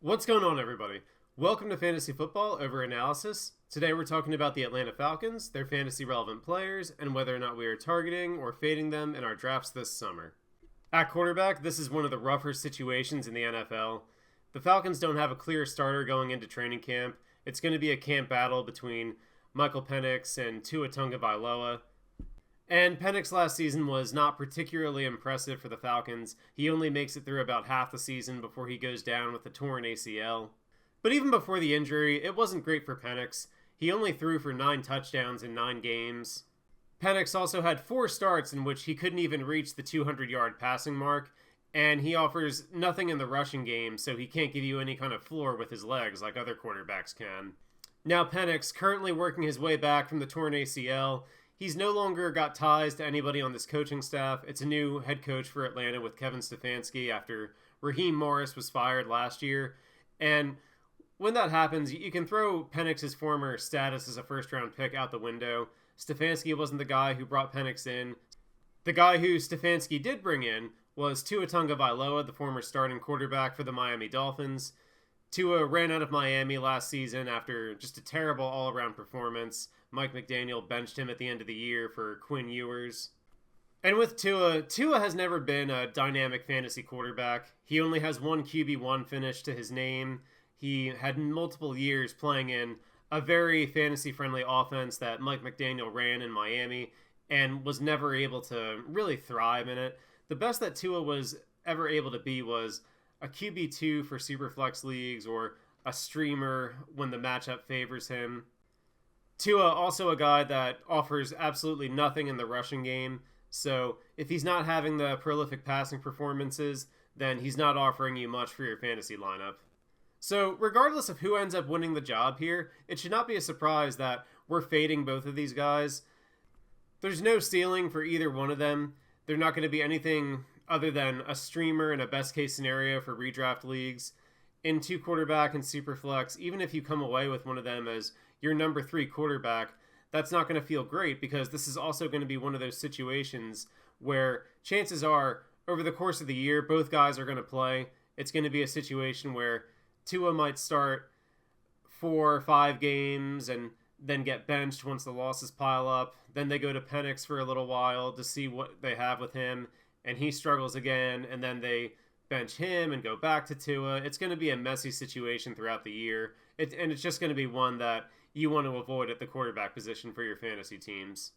What's going on, everybody? Welcome to Fantasy Football Over Analysis. Today we're talking about the Atlanta Falcons, their fantasy relevant players, and whether or not we are targeting or fading them in our drafts this summer. At quarterback, this is one of the rougher situations in the NFL. The Falcons don't have a clear starter going into training camp. It's going to be a camp battle between Michael Penix and Tua Tagovailoa. And Penix last season was not particularly impressive for the Falcons. He only makes it through about half the season before he goes down with a torn ACL. But even before the injury, it wasn't great for Penix. He only threw for 9 touchdowns in 9 games. Penix also had 4 starts in which he couldn't even reach the 200-yard passing mark, and he offers nothing in the rushing game, so he can't give you any kind of floor with his legs like other quarterbacks can. Now Penix, currently working his way back from the torn ACL, he's no longer got ties to anybody on this coaching staff. It's a new head coach for Atlanta with Kevin Stefanski after Raheem Morris was fired last year. And when that happens, you can throw Penix's former status as a first-round pick out the window. Stefanski wasn't the guy who brought Penix in. The guy who Stefanski did bring in was Tua Tagovailoa, the former starting quarterback for the Miami Dolphins. Tua ran out of Miami last season after just a terrible all-around performance. Mike McDaniel benched him at the end of the year for Quinn Ewers. And with Tua has never been a dynamic fantasy quarterback. He only has one QB1 finish to his name. He had multiple years playing in a very fantasy-friendly offense that Mike McDaniel ran in Miami and was never able to really thrive in it. The best that Tua was ever able to be was a QB2 for Superflex leagues or a streamer when the matchup favors him. Tua also a guy that offers absolutely nothing in the rushing game, so if he's not having the prolific passing performances, then he's not offering you much for your fantasy lineup. So regardless of who ends up winning the job here, it should not be a surprise that we're fading both of these guys. There's no ceiling for either one of them. They're not going to be anything other than a streamer in a best case scenario for redraft leagues. In 2 quarterback and Superflex, even if you come away with one of them as your number 3 quarterback, that's not going to feel great because this is also going to be one of those situations where chances are over the course of the year, both guys are going to play. It's going to be a situation where Tua might start 4 or 5 games and then get benched once the losses pile up. Then they go to Penix for a little while to see what they have with him, and he struggles again, and then they bench him and go back to Tua. It's going to be a messy situation throughout the year, and it's just going to be one that you want to avoid at the quarterback position for your fantasy teams.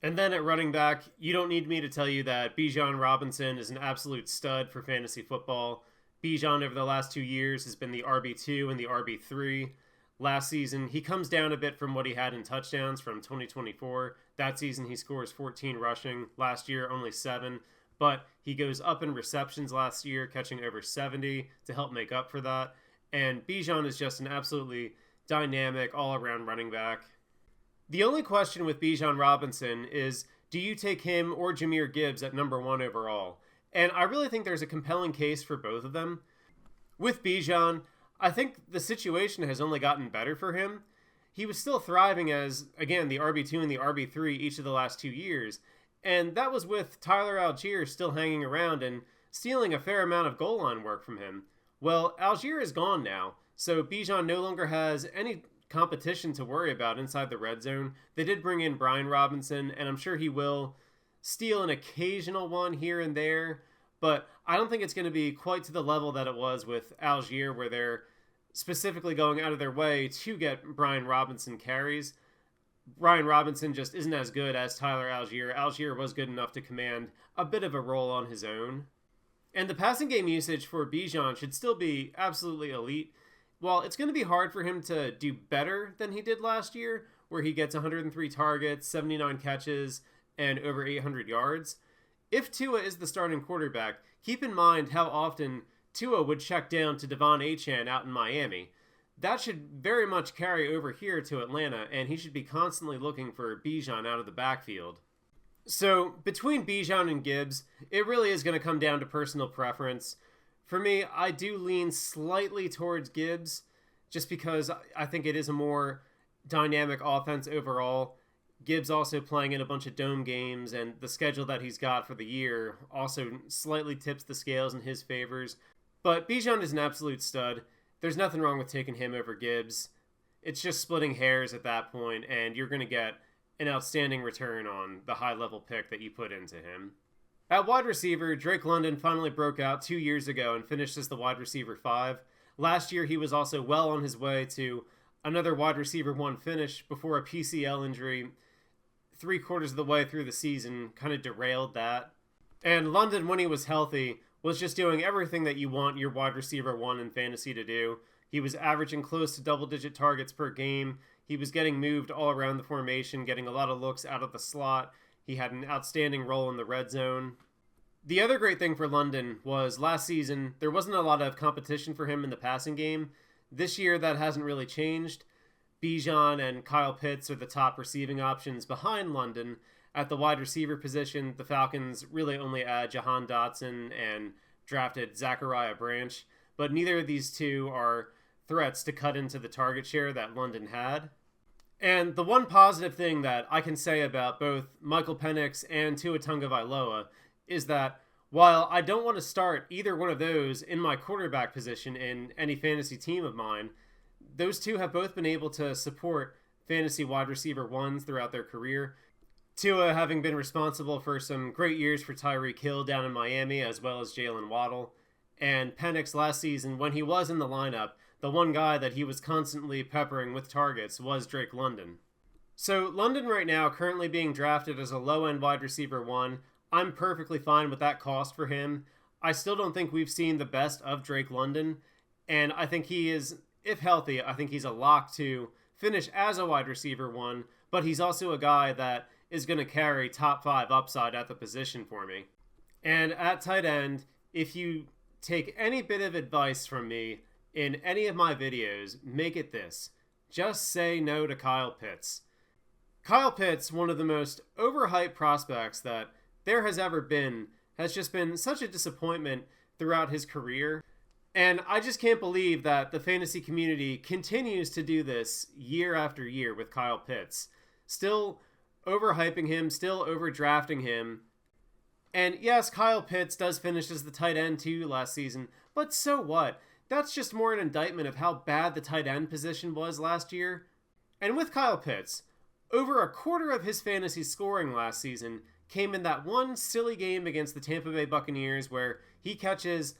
And then at running back, you don't need me to tell you that Bijan Robinson is an absolute stud for fantasy football. Bijan over the last 2 years has been the RB2 and the RB3. Last season, he comes down a bit from what he had in touchdowns from 2024. That season, he scores 14 rushing. Last year, only 7. But he goes up in receptions last year, catching over 70 to help make up for that. And Bijan is just an absolutely dynamic all-around running back. The only question with Bijan Robinson is, do you take him or Jahmyr Gibbs at number 1 overall? And I really think there's a compelling case for both of them. With Bijan, I think the situation has only gotten better for him. He was still thriving as, again, the RB2 and the RB3 each of the last 2 years. And that was with Tyler Algier still hanging around and stealing a fair amount of goal line work from him. Well, Algier is gone now, so Bijan no longer has any competition to worry about inside the red zone. They did bring in Brian Robinson, and I'm sure he will steal an occasional one here and there, but I don't think it's going to be quite to the level that it was with Algier, where they're specifically going out of their way to get Brian Robinson carries. Brian Robinson just isn't as good as Tyler Algier. Algier was good enough to command a bit of a role on his own. And the passing game usage for Bijan should still be absolutely elite. While it's going to be hard for him to do better than he did last year, where he gets 103 targets, 79 catches, and over 800 yards, if Tua is the starting quarterback, keep in mind how often Tua would check down to Devon Achane out in Miami. That should very much carry over here to Atlanta, and he should be constantly looking for Bijan out of the backfield. So between Bijan and Gibbs, it really is going to come down to personal preference. For me, I do lean slightly towards Gibbs, just because I think it is a more dynamic offense overall. Gibbs also playing in a bunch of dome games, and the schedule that he's got for the year also slightly tips the scales in his favors. But Bijan is an absolute stud. there's nothing wrong with taking him over Gibbs. It's just splitting hairs at that point, and you're going to get an outstanding return on the high-level pick that you put into him. At wide receiver, Drake London finally broke out 2 years ago and finished as the wide receiver 5. Last year, he was also well on his way to another wide receiver 1 finish before a PCL injury 3/4 of the way through the season kind of derailed that. And London, when he was healthy, was just doing everything that you want your wide receiver 1 in fantasy to do. He was averaging close to double-digit targets per game. He was getting moved all around the formation, getting a lot of looks out of the slot. He had an outstanding role in the red zone. The other great thing for London was last season, there wasn't a lot of competition for him in the passing game. This year, that hasn't really changed. Bijan and Kyle Pitts are the top receiving options behind London. At the wide receiver position, the Falcons really only add Jahan Dotson and drafted Zachariah Branch, but neither of these two are threats to cut into the target share that London had. And the one positive thing that I can say about both Michael Penix and Tua Tagovailoa is that while I don't want to start either one of those in my quarterback position in any fantasy team of mine, those two have both been able to support fantasy wide receiver 1s throughout their career. Tua having been responsible for some great years for Tyreek Hill down in Miami, as well as Jalen Waddle. And Penix last season, when he was in the lineup, the one guy that he was constantly peppering with targets was Drake London. So London right now currently being drafted as a low-end wide receiver 1. I'm perfectly fine with that cost for him. I still don't think we've seen the best of Drake London, and I think he is, if healthy, I think he's a lock to finish as a wide receiver 1, but he's also a guy that is going to carry top 5 upside at the position for me. And at tight end, if you take any bit of advice from me in any of my videos, make it this: just say no to Kyle Pitts. Kyle Pitts, one of the most overhyped prospects that there has ever been, has just been such a disappointment throughout his career. And I just can't believe that the fantasy community continues to do this year after year with Kyle Pitts. Still overhyping him, still overdrafting him. And yes, Kyle Pitts does finish as the tight end too last season, but so what? That's just more an indictment of how bad the tight end position was last year. And with Kyle Pitts, over a quarter of his fantasy scoring last season came in that one silly game against the Tampa Bay Buccaneers where he catches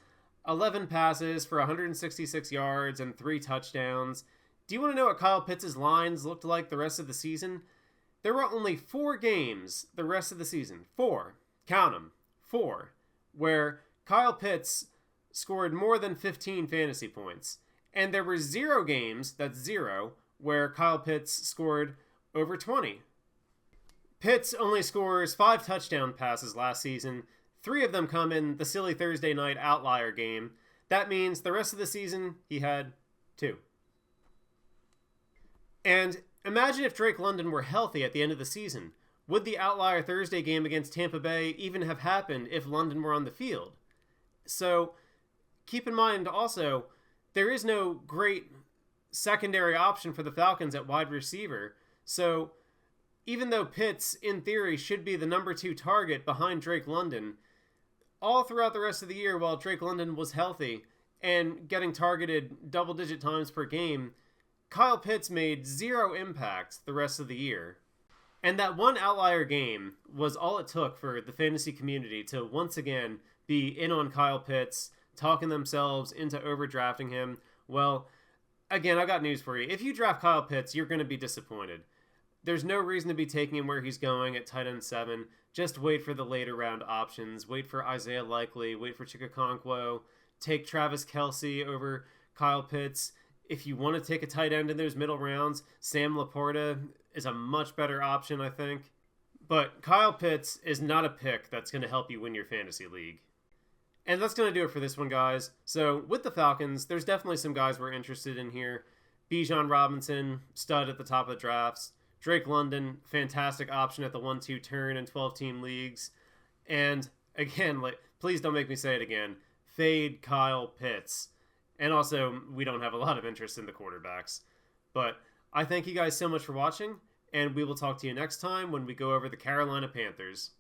11 passes for 166 yards and 3 touchdowns. Do you want to know what Kyle Pitts' lines looked like the rest of the season? There were only 4 games the rest of the season. 4. Count them. 4. Where Kyle Pitts scored more than 15 fantasy points. And there were 0 games, that's 0, where Kyle Pitts scored over 20. Pitts only scores 5 touchdown passes last season. 3 of them come in the silly Thursday night outlier game. That means the rest of the season, he had 2. And imagine if Drake London were healthy at the end of the season. Would the outlier Thursday game against Tampa Bay even have happened if London were on the field? So keep in mind also, there is no great secondary option for the Falcons at wide receiver. So even though Pitts, in theory, should be the number 2 target behind Drake London, all throughout the rest of the year while Drake London was healthy and getting targeted double-digit times per game, Kyle Pitts made 0 impact the rest of the year. And that one outlier game was all it took for the fantasy community to once again be in on Kyle Pitts, talking themselves into overdrafting him. Well, again, I got news for you. If you draft Kyle Pitts, you're going to be disappointed. There's no reason to be taking him where he's going at tight end 7. Just wait for the later round options. Wait for Isaiah Likely. Wait for Chikakonkwo. Take Travis Kelce over Kyle Pitts. If you want to take a tight end in those middle rounds, Sam Laporta is a much better option, I think. But Kyle Pitts is not a pick that's going to help you win your fantasy league. And that's going to do it for this one, guys. So with the Falcons, there's definitely some guys we're interested in here. Bijan Robinson, stud at the top of the drafts. Drake London, fantastic option at the 1-2 turn in 12-team leagues. And again, please don't make me say it again, fade Kyle Pitts. And also, we don't have a lot of interest in the quarterbacks. But I thank you guys so much for watching, and we will talk to you next time when we go over the Carolina Panthers.